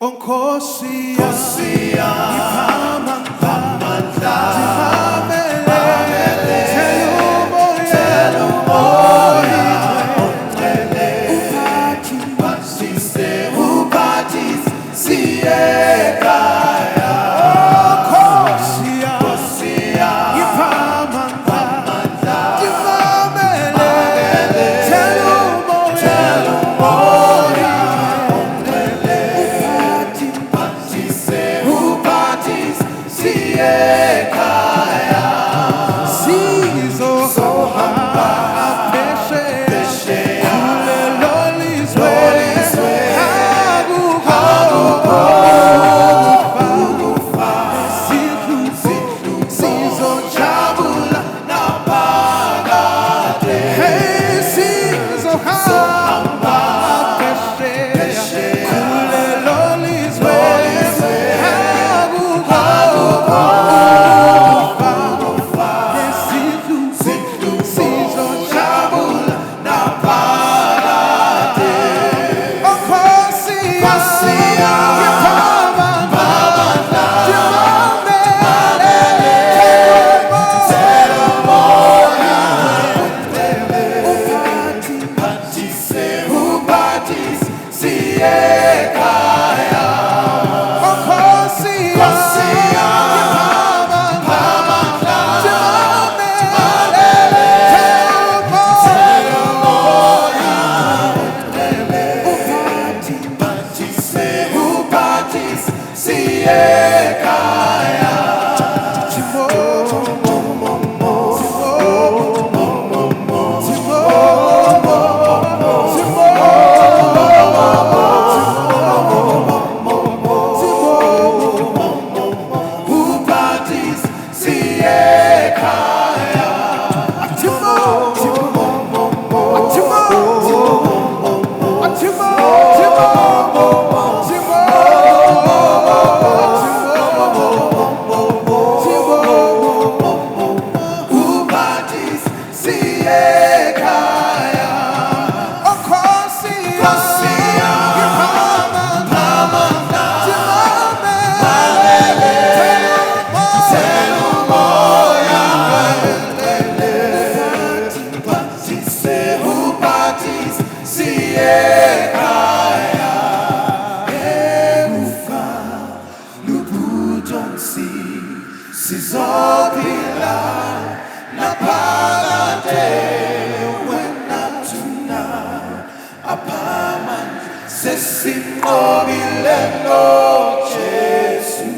Onkosia ipamandla dimamele telu moya onele upati siekaya Onkosia ipamandla dimamele telu moya Siekaya Sizo Sohamba Apeshe Kule Loliswe Hagufa Sizo Chabula Napagate Hey Sizo Sohamba Apeshe Kule Loliswe Sizopila napagate wena tuna apaman sesimobile no Jesu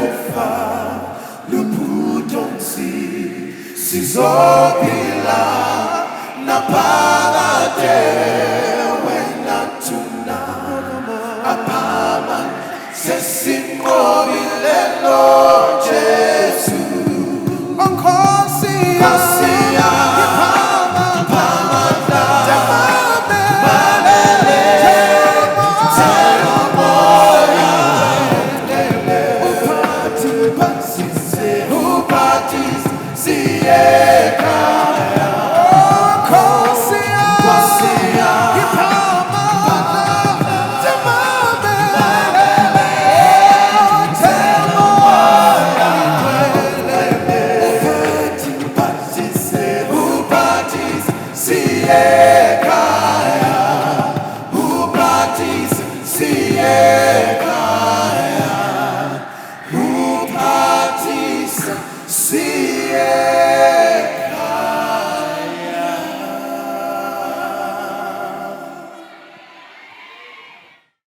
Ufa luputonsi Sizopila napagate wena tuna apaman sesimobile no Jesu Onkosia ipamandla dimamele telu moya upati siekaya Onkosia ipamandla dimamele Siekaya